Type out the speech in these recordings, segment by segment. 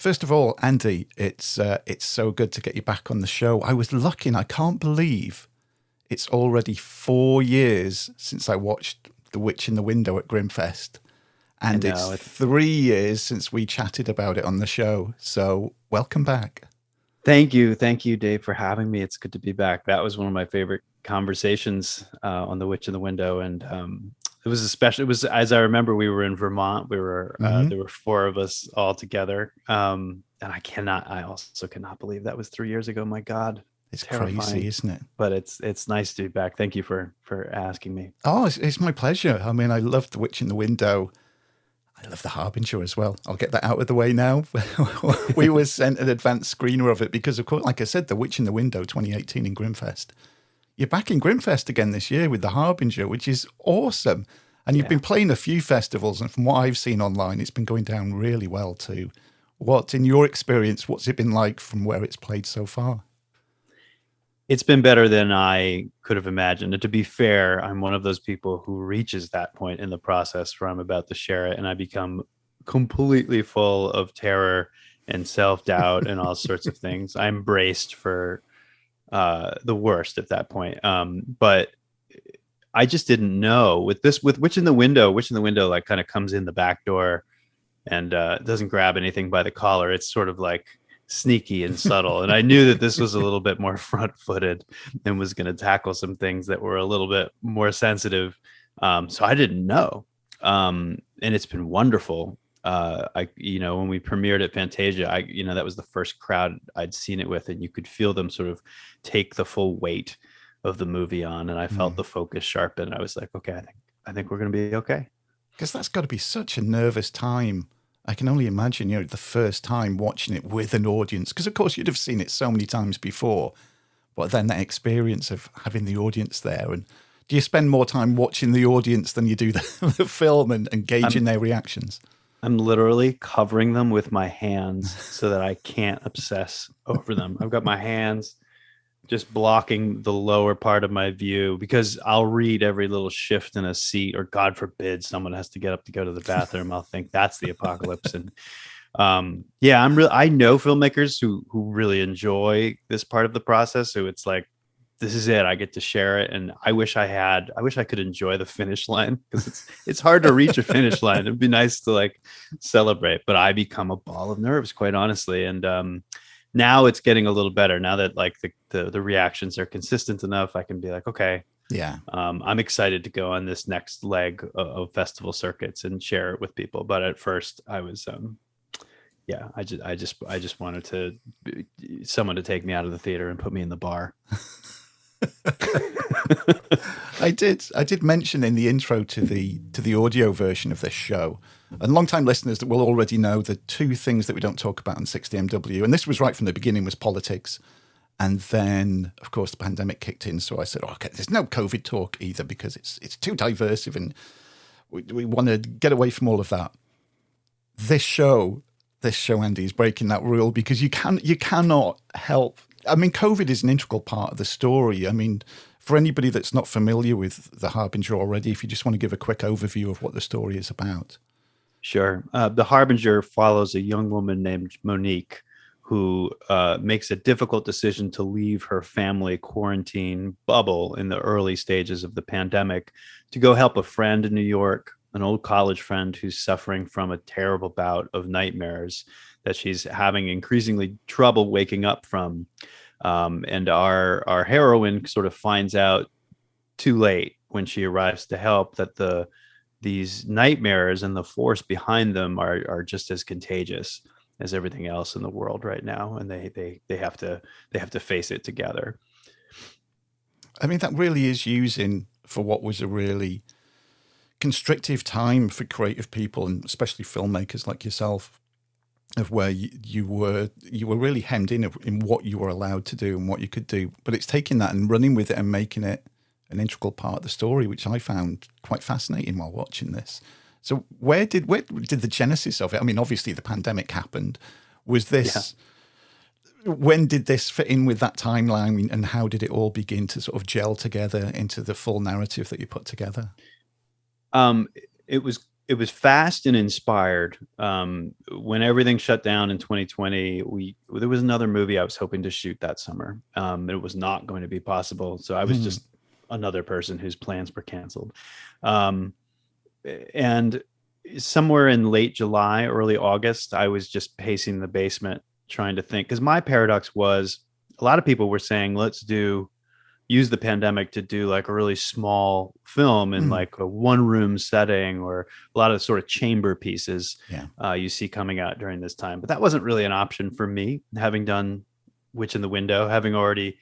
First of all, Andy, it's so good to get you back on the show. I was lucky, and I can't believe it's already 4 years since I watched The Witch in the Window at Grimfest. I And it's know. 3 years since we chatted about it on the show. So welcome back. Thank you, Dave, for having me. It's good to be back. That was one of my favorite conversations on The Witch in the Window, and it was especially. It was, as I remember, we were in Vermont. We were Hmm. there were four of us all together, and I also cannot believe that was 3 years ago. My God, It's crazy, terrifying. isn't it? But it's nice to be back. Thank you for asking me. Oh, it's my pleasure. I mean, I love The Witch in the Window. I love The Harbinger as well. I'll get that out of the way now. We were sent an advanced screener of it because, of course, like I said, The Witch in the Window 2018 in Grimfest. You're back in Grimfest again this year with The Harbinger, which is awesome. And you've Yeah. been playing a few festivals, and from what I've seen online, it's been going down really well too. What, in your experience, what's it been like from where it's played so far? It's been better than I could have imagined. And to be fair, I'm one of those people who reaches that point in the process where I'm about to share it and I become completely full of terror and self-doubt and all sorts of things. I'm braced for the worst at that point. But I just didn't know with Witch in the Window like kind of comes in the back door and doesn't grab anything by the collar. It's sort of like sneaky and subtle. And I knew that this was a little bit more front footed and was going to tackle some things that were a little bit more sensitive. So I didn't know. And it's been wonderful. When we premiered at Fantasia, that was the first crowd I'd seen it with, and you could feel them sort of take the full weight of the movie on. And I felt the focus sharpen. I was like, okay, I think we're going to be okay. Because that's got to be such a nervous time. I can only imagine, the first time watching it with an audience. Because, of course, you'd have seen it so many times before. But then that experience of having the audience there. And do you spend more time watching the audience than you do the film and gauging I'm their reactions? I'm literally covering them with my hands so that I can't obsess over them. I've got my hands just blocking the lower part of my view because I'll read every little shift in a seat, or God forbid someone has to get up to go to the bathroom. I'll think that's the apocalypse. And I know filmmakers who really enjoy this part of the process. So it's like, this is it. I get to share it. And I wish I could enjoy the finish line, because it's hard to reach a finish line. It'd be nice to like celebrate, but I become a ball of nerves, quite honestly. And now it's getting a little better. Now that like the reactions are consistent enough, I can be like, okay, Yeah. I'm excited to go on this next leg of festival circuits and share it with people. But at first, I was, I just wanted someone to take me out of the theater and put me in the bar. I did mention in the intro to the audio version of this show, and long-time listeners that will already know the two things that we don't talk about on 60MW, and this was right from the beginning, was politics. And then, of course, the pandemic kicked in. So I said, okay, there's no COVID talk either, because it's too diversive and we want to get away from all of that. This show, Andy, is breaking that rule, because you cannot help. I mean, COVID is an integral part of the story. I mean, for anybody that's not familiar with The Harbinger already, if you just want to give a quick overview of what the story is about. Sure. The Harbinger follows a young woman named Monique who makes a difficult decision to leave her family quarantine bubble in the early stages of the pandemic to go help a friend in New York, an old college friend who's suffering from a terrible bout of nightmares that she's having increasingly trouble waking up from. And our heroine sort of finds out too late when she arrives to help that these nightmares and the force behind them are just as contagious as everything else in the world right now, and they have to face it together. I mean, that really is using, for what was a really constrictive time for creative people, and especially filmmakers like yourself, of where you were really hemmed in what you were allowed to do and what you could do. But it's taking that and running with it and making it an integral part of the story, which I found quite fascinating while watching this. So where did the genesis of it? I mean, obviously the pandemic happened. Was this, when did this fit in with that timeline, and how did it all begin to sort of gel together into the full narrative that you put together? It was it was fast and inspired. When everything shut down in 2020, there was another movie I was hoping to shoot that summer. It was not going to be possible. So I was just another person whose plans were canceled. And somewhere in late July, early August, I was just pacing the basement trying to think, because my paradox was a lot of people were saying, let's use the pandemic to do like a really small film in like a one room setting, or a lot of sort of chamber pieces you see coming out during this time. But that wasn't really an option for me, having done Witch in the Window, having already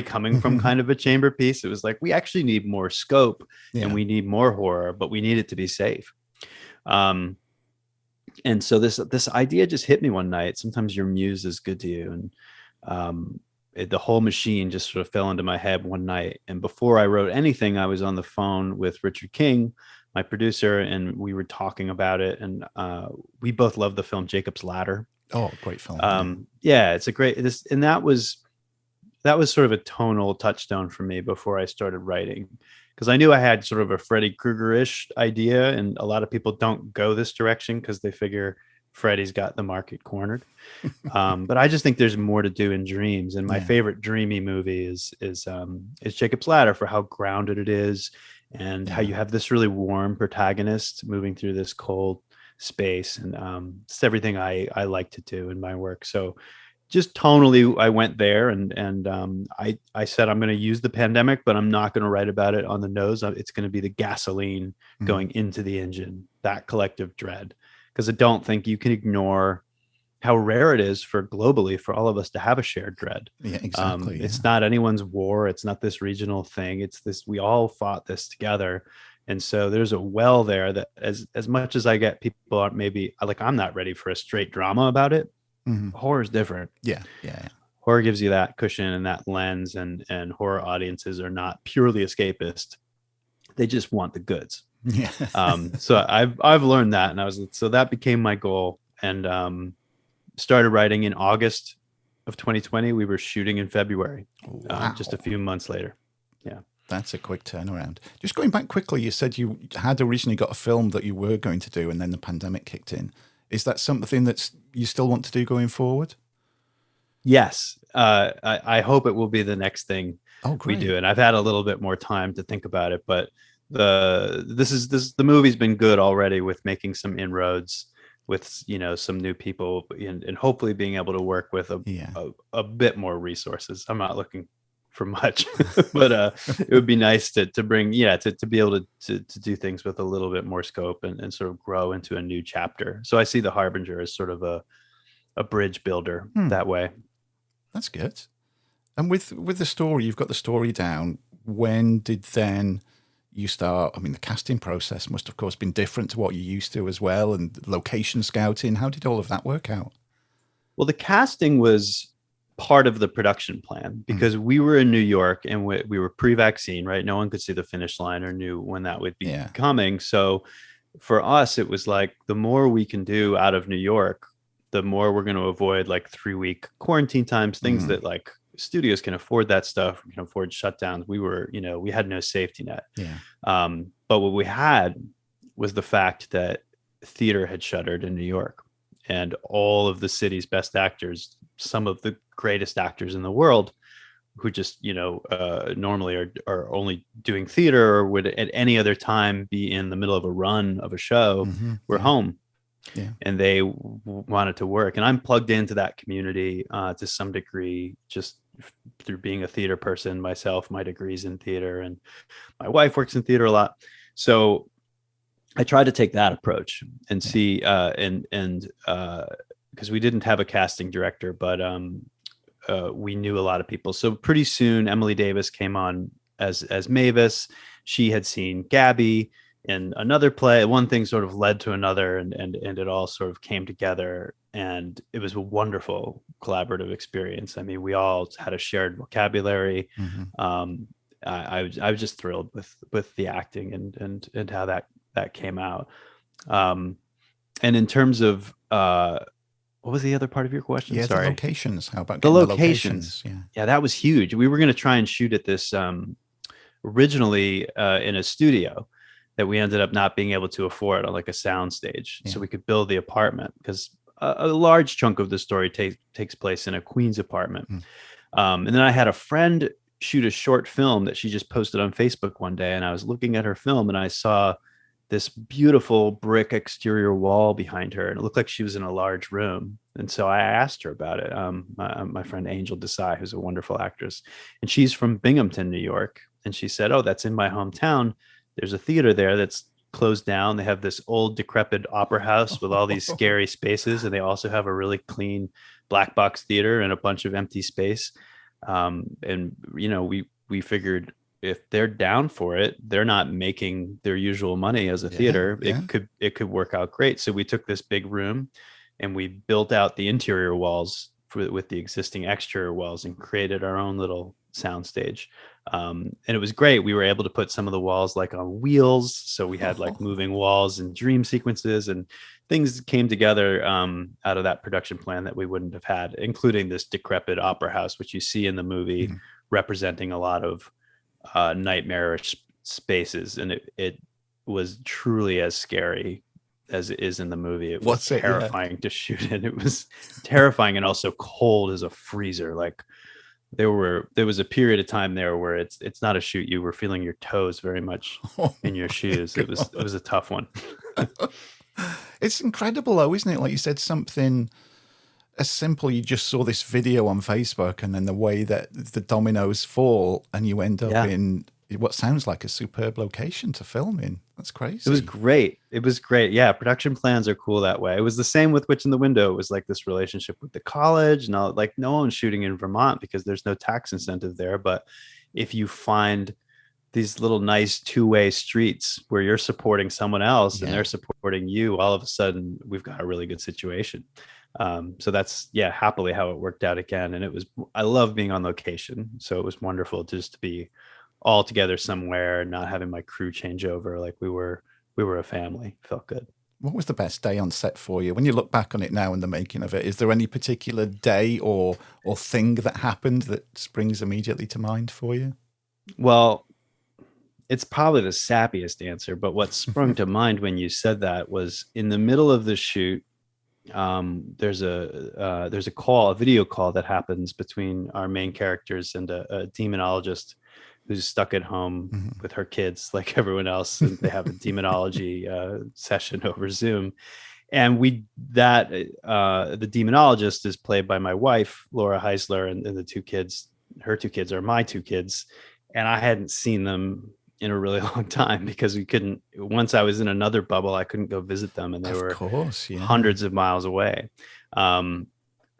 coming from kind of a chamber piece. It was like, we actually need more scope and we need more horror, but we need it to be safe. And so this idea just hit me one night. Sometimes your muse is good to you. And the whole machine just sort of fell into my head one night. And before I wrote anything, I was on the phone with Richard King, my producer, and we were talking about it. And we both love the film Jacob's Ladder. Oh, great film. It's a great, and that was sort of a tonal touchstone for me before I started writing, because I knew I had sort of a Freddy Krueger-ish idea, and a lot of people don't go this direction because they figure Freddy's got the market cornered. But I just think there's more to do in dreams, and my favorite dreamy movie is Jacob's Ladder, for how grounded it is, and how you have this really warm protagonist moving through this cold space, and it's everything I like to do in my work. So just tonally, I went there, and I said, I'm going to use the pandemic, but I'm not going to write about it on the nose. It's going to be the gasoline going into the engine, that collective dread. Because I don't think you can ignore how rare it is for all of us to have a shared dread. Yeah, exactly. It's not anyone's war. It's not this regional thing. It's this, we all fought this together. And so there's a well there that as much as I get people are maybe like, I'm not ready for a straight drama about it. Horror is different. Yeah. Horror gives you that cushion and that lens, and horror audiences are not purely escapist. They just want the goods. Yeah. So I've learned that, and so that became my goal, and started writing in August of 2020. We were shooting in February, just a few months later. Yeah. That's a quick turnaround. Just going back quickly, you said you had originally got a film that you were going to do, and then the pandemic kicked in. Is that something that you still want to do going forward? Yes. I hope it will be the next thing we do. And I've had a little bit more time to think about it, but the movie's been good already with making some inroads with, some new people, and hopefully being able to work with a bit more resources. I'm not looking for much, but it would be nice to bring, to be able to do things with a little bit more scope, and sort of grow into a new chapter. So I see the Harbinger as sort of a bridge builder that way. That's good. And with the story, you've got the story down. When did then you start? I mean, the casting process must, of course, been different to what you used to as well, and location scouting. How did all of that work out? Well, the casting was part of the production plan, because we were in New York, and we were pre-vaccine, right? No one could see the finish line or knew when that would be coming. So for us, it was like, the more we can do out of New York, the more we're going to avoid like 3-week quarantine times, things that like studios can afford that stuff, we can afford shutdowns. We were, we had no safety net. But what we had was the fact that theater had shuttered in New York, and all of the city's best actors, some of the greatest actors in the world, who just, normally are only doing theater, or would at any other time be in the middle of a run of a show, were home. And they wanted to work. And I'm plugged into that community to some degree, just through being a theater person myself. My degree's in theater, and my wife works in theater a lot. So I tried to take that approach and see, because we didn't have a casting director, but we knew a lot of people. So pretty soon, Emily Davis came on as Mavis. She had seen Gabby in another play. One thing sort of led to another, and it all sort of came together, and it was a wonderful collaborative experience. I mean, we all had a shared vocabulary. I was just thrilled with the acting and how that came out. And in terms of what was the other part of your question? Yeah, Sorry. the locations. How about the locations? Yeah, that was huge. We were going to try and shoot at this originally in a studio, that we ended up not being able to afford on like a sound stage. Yeah. So we could build the apartment because a large chunk of the story takes place in a Queens apartment. And then I had a friend shoot a short film that she just posted on Facebook one day. And I was looking at her film and I saw this beautiful brick exterior wall behind her. And it looked like she was in a large room. And so I asked her about it. My friend Angel Desai, who's a wonderful actress, and she's from Binghamton, New York. And she said, "Oh, that's in my hometown. There's a theater there that's closed down. They have this old decrepit opera house with all these scary spaces. And they also have a really clean black box theater and a bunch of empty space." And, you know, we figured if they're down for it, they're not making their usual money as a theater. It could work out great. So we took this big room and we built out the interior walls with the existing exterior walls and created our own little soundstage. And it was great. We were able to put some of the walls like on wheels. So we had like moving walls and dream sequences, and things came together out of that production plan that we wouldn't have had, including this decrepit opera house, which you see in the movie, representing a lot of nightmarish spaces. And it was truly as scary as it is in the movie. It was terrifying to shoot in. It was terrifying and also cold as a freezer. Like there was a period of time there where it's not a shoot. You were feeling your toes very much in your shoes. It was a tough one. It's incredible though, isn't it? Like you said, something as simple, you just saw this video on Facebook and then the way that the dominoes fall and you end up in what sounds like a superb location to film in. That's crazy. It was great. Yeah, production plans are cool that way. It was the same with Witch in the Window. It was like this relationship with the college, and all, like no one's shooting in Vermont because there's no tax incentive there. But if you find these little nice two-way streets where you're supporting someone else and they're supporting you, all of a sudden we've got a really good situation. So that's happily how it worked out again. And I love being on location. So it was wonderful just to be all together somewhere, not having my crew change over. Like we were a family. Felt good. What was the best day on set for you? When you look back on it now and the making of it, is there any particular day or thing that happened that springs immediately to mind for you? Well, it's probably the sappiest answer, but what sprung to mind when you said that was in the middle of the shoot. There's a video call that happens between our main characters and a demonologist who's stuck at home with her kids like everyone else, and they have a demonology session over Zoom. And the demonologist is played by my wife, Laura Heisler, and the two kids, her two kids are my two kids. And I hadn't seen them in a really long time because once I was in another bubble, I couldn't go visit them, and they were hundreds of miles away.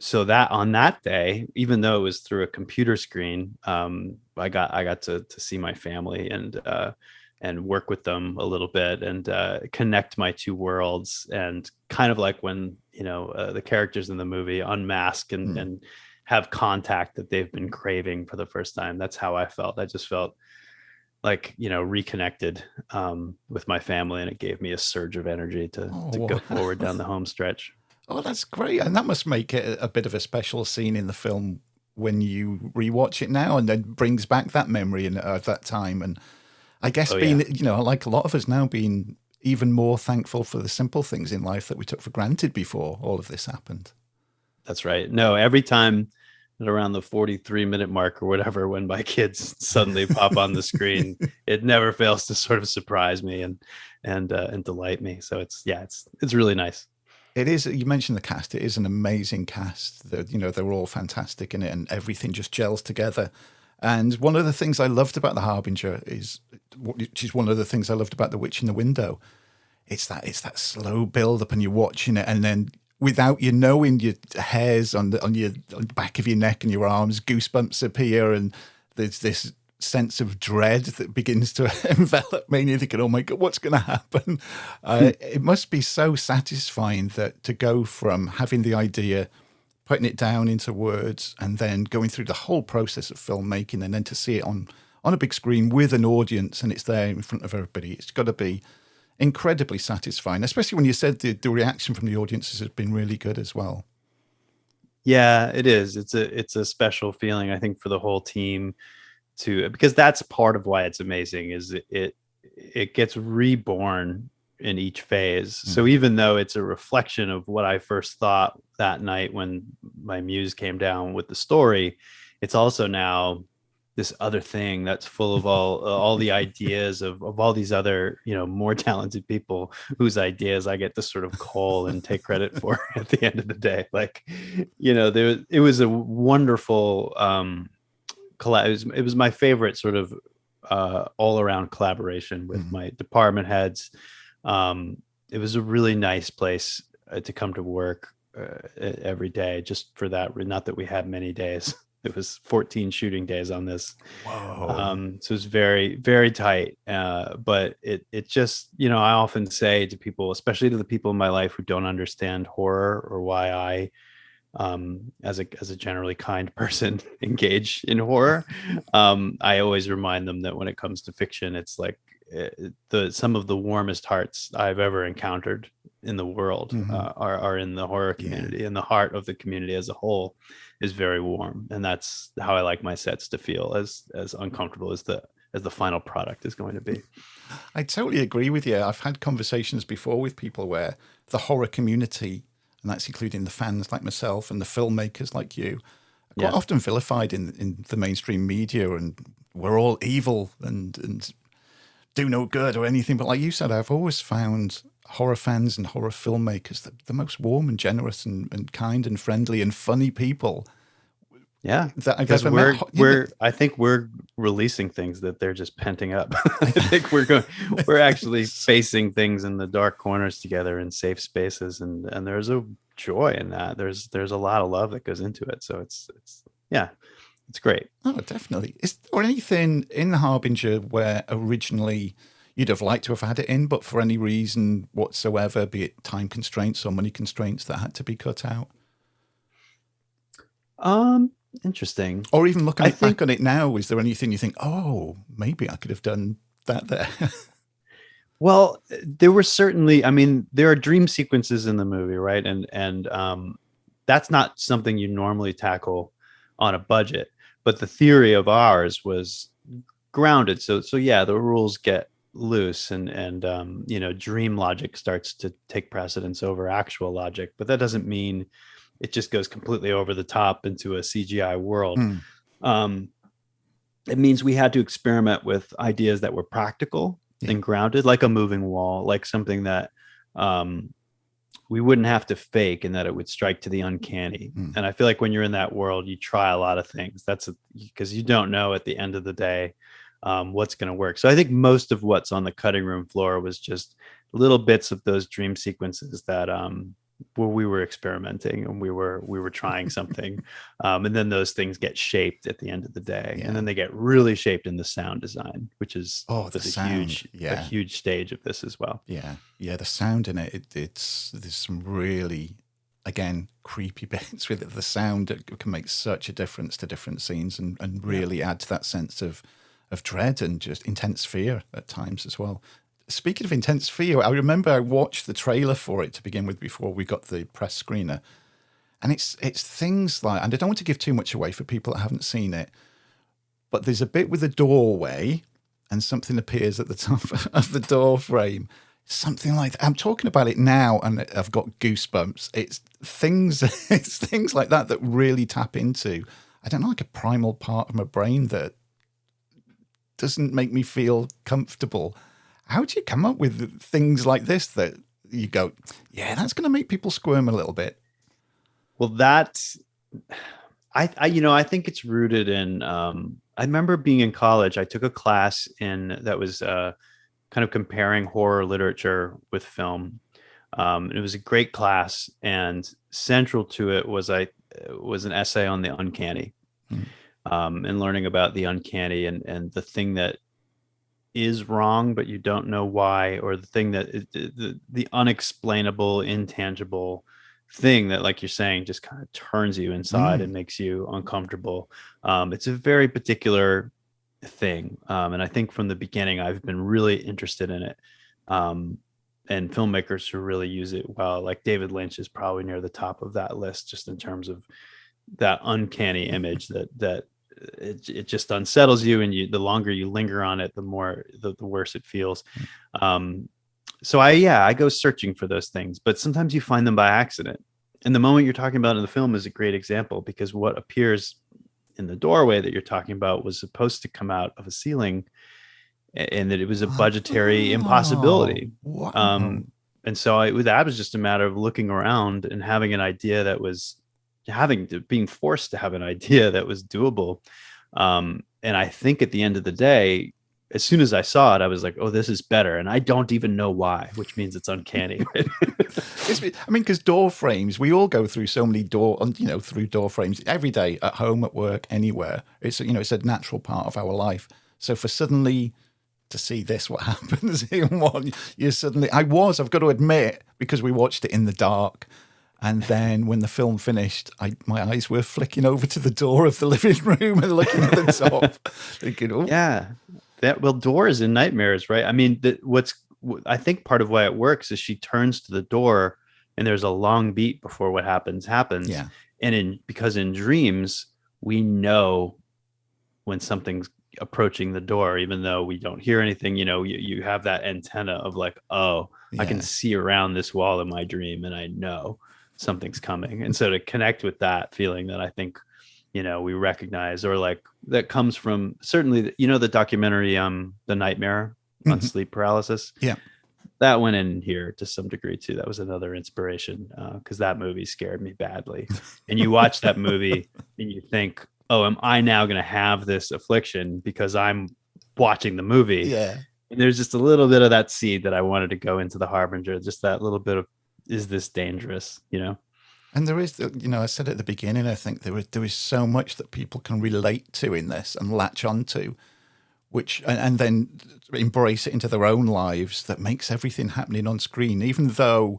So that on that day, even though it was through a computer screen, I got to see my family and work with them a little bit and connect my two worlds, and kind of like when the characters in the movie unmask and have contact that they've been craving for the first time. That's how I felt. I just felt like reconnected with my family, and it gave me a surge of energy to go forward down the home stretch. Oh, that's great. And that must make it a bit of a special scene in the film when you rewatch it now, and then brings back that memory of that time. And I guess like a lot of us now, being even more thankful for the simple things in life that we took for granted before all of this happened. That's right. No, every time at around the 43-minute mark or whatever, when my kids suddenly pop on the screen, it never fails to sort of surprise me and delight me. So it's really nice. It is. You mentioned the cast. It is an amazing cast. They're all fantastic in it, and everything just gels together. And one of the things I loved about The Harbinger which is one of the things I loved about The Witch in the Window, it's that slow build up, and you're watching it, and then without you knowing, your hairs on the back of your neck and your arms, goosebumps appear, and there's this sense of dread that begins to envelop me, and you're thinking, oh my God, what's going to happen? It must be so satisfying to go from having the idea, putting it down into words, and then going through the whole process of filmmaking, and then to see it on a big screen with an audience, and it's there in front of everybody. It's got to be incredibly satisfying, especially when you said the reaction from the audiences has been really good as well. Yeah, it is. It's a special feeling, I think, for the whole team because that's part of why it's amazing. Is it gets reborn in each phase. So even though it's a reflection of what I first thought that night when my muse came down with the story, it's also now this other thing that's full of all the ideas of all these other, more talented people whose ideas I get to sort of call and take credit for at the end of the day. Like, it was a wonderful it was my favorite sort of all around collaboration with my department heads. It was a really nice place to come to work every day, just for that. Not that we had many days. It was 14 shooting days on this. Whoa. So it was very, very tight. But it just, I often say to people, especially to the people in my life who don't understand horror or why I, as a generally kind person, engage in horror. I always remind them that when it comes to fiction, it's like some of the warmest hearts I've ever encountered in the world are in the horror community, and the heart of the community as a whole is very warm. And that's how I like my sets to feel, as uncomfortable as the final product is going to be. I totally agree with you. I've had conversations before with people where the horror community, and that's including the fans like myself and the filmmakers like you, are quite often vilified in the mainstream media, and we're all evil and do no good or anything. But like you said, I've always found horror fans and horror filmmakers the most warm and generous and kind and friendly and funny people. Yeah, that I've because ever met. I think we're releasing things that they're just penting up. I think we're actually facing things in the dark corners together in safe spaces, and there's a joy in that. There's a lot of love that goes into it. So it's great. Oh, definitely. Is there anything in the Harbinger where originally you'd have liked to have had it in, but for any reason whatsoever, be it time constraints or money constraints, that had to be cut out? Interesting. Or even looking back on it now, is there anything you think, oh, maybe I could have done that there? Well, there were certainly, there are dream sequences in the movie, right? And that's not something you normally tackle on a budget. But the theory of ours was grounded. So yeah, the rules get loose, and dream logic starts to take precedence over actual logic. But that doesn't mean it just goes completely over the top into a CGI world. It means we had to experiment with ideas that were practical and grounded, like a moving wall, like something that we wouldn't have to fake, and that it would strike to the uncanny. And I feel like when you're in that world, you try a lot of things. That's because you don't know at the end of the day what's going to work. So I think most of what's on the cutting room floor was just little bits of those dream sequences that where we were experimenting and we were trying something, and then those things get shaped at the end of the day, and then they get really shaped in the sound design, which is a huge stage of this as well. The sound in it, there's some really, again, creepy bits with it. The sound can make such a difference to different scenes, and really add to that sense of dread and just intense fear at times as well. Speaking of intense fear, I remember I watched the trailer for it to begin with before we got the press screener. And it's things like, and I don't want to give too much away for people that haven't seen it, but there's a bit with a doorway and something appears at the top of the door frame. Something like that. I'm talking about it now and I've got goosebumps. It's things like that really tap into, I don't know, like a primal part of my brain that doesn't make me feel comfortable. How do you come up with things like this that you go, yeah, that's going to make people squirm a little bit? Well, that's, I think it's rooted in, I remember being in college, I took a class that was kind of comparing horror literature with film. It was a great class, and central to it was an essay on the uncanny, and learning about the uncanny and the thing that is wrong, but you don't know why, or the thing that the unexplainable, intangible thing that, like you're saying, just kind of turns you inside and makes you uncomfortable. It's a very particular thing. And I think from the beginning, I've been really interested in it. And filmmakers who really use it well, like David Lynch is probably near the top of that list, just in terms of that uncanny image that it just unsettles you, and the longer you linger on it, the worse it feels. So I go searching for those things, but sometimes you find them by accident. And the moment you're talking about in the film is a great example, because what appears in the doorway that you're talking about was supposed to come out of a ceiling, and that it was a budgetary impossibility. Wow. And so that was just a matter of looking around and having an idea that was being forced to have an idea that was doable. And I think at the end of the day, as soon as I saw it, I was like, oh, this is better. And I don't even know why, which means it's uncanny. Right? I mean, because door frames, we all go through so many through door frames every day, at home, at work, anywhere. It's a natural part of our life. So for suddenly to see this, what happens in one, I've got to admit, because we watched it in the dark, and then when the film finished, my eyes were flicking over to the door of the living room and looking at the top, thinking, oh. Yeah. Doors in nightmares, right? I mean, I think part of why it works is she turns to the door and there's a long beat before what happens. Yeah. And because in dreams, we know when something's approaching the door, even though we don't hear anything. You have that antenna of like, oh, yeah. I can see around this wall in my dream and I know something's coming. And so to connect with that feeling that I think, we recognize, or like that comes from certainly, the documentary, The Nightmare on Sleep Paralysis. Yeah. That went in here to some degree too. That was another inspiration, because that movie scared me badly. And you watch that movie and you think, oh, am I now going to have this affliction because I'm watching the movie? Yeah. And there's just a little bit of that seed that I wanted to go into the Harbinger, just that little bit of, is this dangerous, And there is, I said at the beginning, I think there is so much that people can relate to in this and latch onto, and then embrace it into their own lives, that makes everything happening on screen, even though,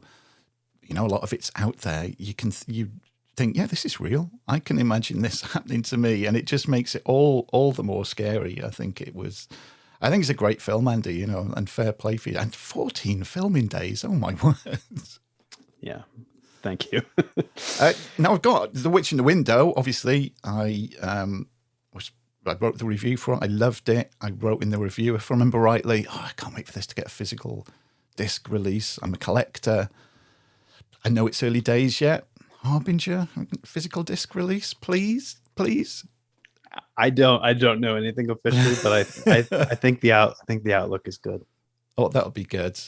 a lot of it's out there. You think, yeah, this is real. I can imagine this happening to me, and it just makes it all the more scary. I think it's a great film, Andy. And fair play for you. And 14 filming days. Oh my word. Yeah. Thank you. Now I've got The Witch in the Window. Obviously, I wrote the review for it. I loved it. I wrote in the review, if I remember rightly, I can't wait for this to get a physical disc release. I'm a collector. I know it's early days yet. Harbinger, physical disc release, please. I don't know anything officially, but I think the outlook is good. Oh, that'll be good.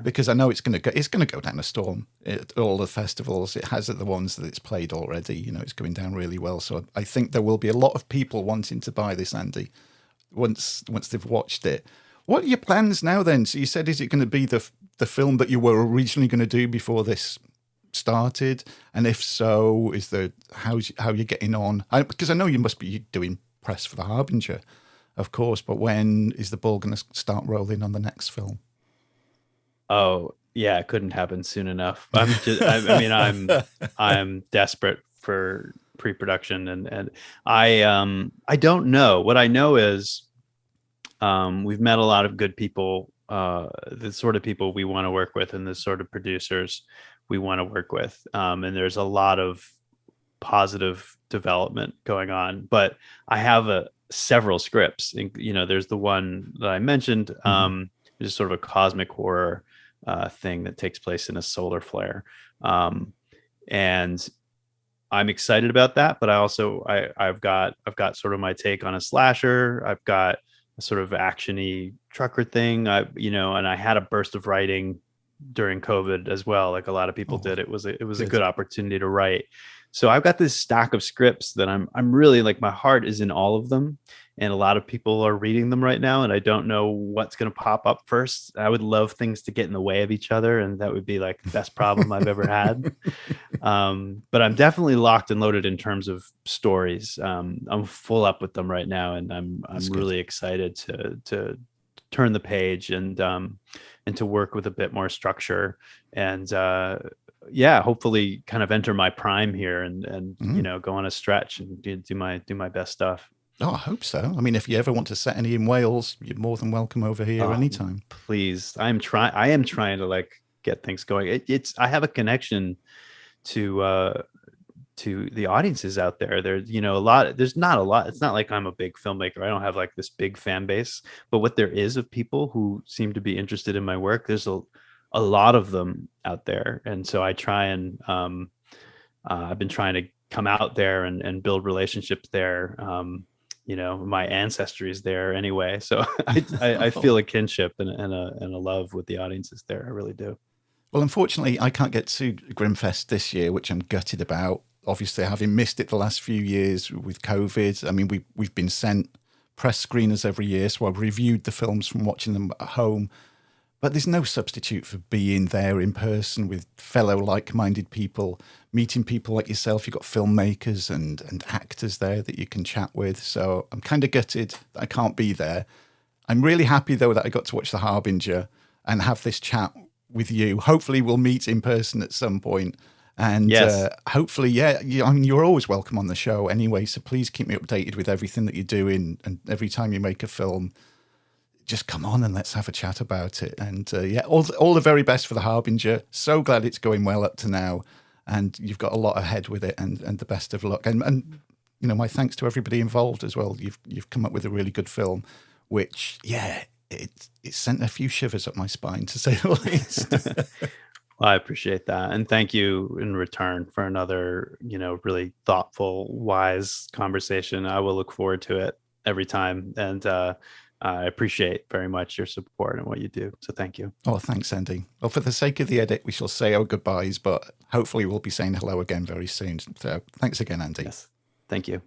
Because I know it's going to go down a storm at all the festivals. It has at the ones that it's played already. It's going down really well. So I think there will be a lot of people wanting to buy this, Andy, once they've watched it. What are your plans now then? So you said, is it going to be the film that you were originally going to do before this started? And if so, how you're getting on? Because I know you must be doing press for the Harbinger, of course, but when is the ball going to start rolling on the next film? Oh yeah, it couldn't happen soon enough. I'm desperate for pre-production, and I don't know. What I know is we've met a lot of good people, the sort of people we want to work with, and the sort of producers we want to work with. And there's a lot of positive development going on, but I have several scripts. There's the one that I mentioned, which is sort of a cosmic horror thing that takes place in a solar flare. And I'm excited about that, but I've got sort of my take on a slasher. I've got a sort of actiony trucker thing. And I had a burst of writing during COVID as well. Like a lot of people did. It was a good opportunity to write. So I've got this stack of scripts that I'm really like, my heart is in all of them. And a lot of people are reading them right now. And I don't know what's going to pop up first. I would love things to get in the way of each other. And that would be like the best problem I've ever had. But I'm definitely locked and loaded in terms of stories. I'm full up with them right now. And I'm really excited to turn the page and to work with a bit more structure and, hopefully kind of enter my prime here and go on a stretch and do my best stuff. Oh, I hope so. I mean, if you ever want to set any in Wales, you're more than welcome over here anytime. Please. I am trying to like get things going. I have a connection to to the audiences out there. There's, you know, a lot, there's not a lot. It's not like I'm a big filmmaker. I don't have like this big fan base, but what there is of people who seem to be interested in my work, there's a lot of them out there. And so I try and, I've been trying to come out there and build relationships there. You know, my ancestry is there anyway. So I feel a kinship and a love with the audiences there. I really do. Well, unfortunately, I can't get to Grimfest this year, which I'm gutted about. Obviously, having missed it the last few years with COVID. I mean, we've been sent press screeners every year, so I've reviewed the films from watching them at home. But there's no substitute for being there in person with fellow like-minded people, meeting people like yourself. You've got filmmakers and actors there that you can chat with. So I'm kind of gutted that I can't be there. I'm really happy, though, that I got to watch The Harbinger and have this chat with you. Hopefully we'll meet in person at some point. And Yes. hopefully, yeah, I mean, you're always welcome on the show anyway. So please keep me updated with everything that you're doing. And every time you make a film, just come on and let's have a chat about it. And yeah, all the very best for The Harbinger. So glad it's going well up to now. And you've got a lot ahead with it, and the best of luck. And you know, my thanks to everybody involved as well. You've come up with a really good film, which, yeah, it sent a few shivers up my spine, to say the least. Well, I appreciate that. And thank you in return for another, you know, really thoughtful, wise conversation. I will look forward to it every time. And I appreciate very much your support and what you do. So thank you. Oh, thanks, Andy. Well, for the sake of the edit, we shall say our goodbyes, but hopefully we'll be saying hello again very soon. So thanks again, Andy. Yes. Thank you.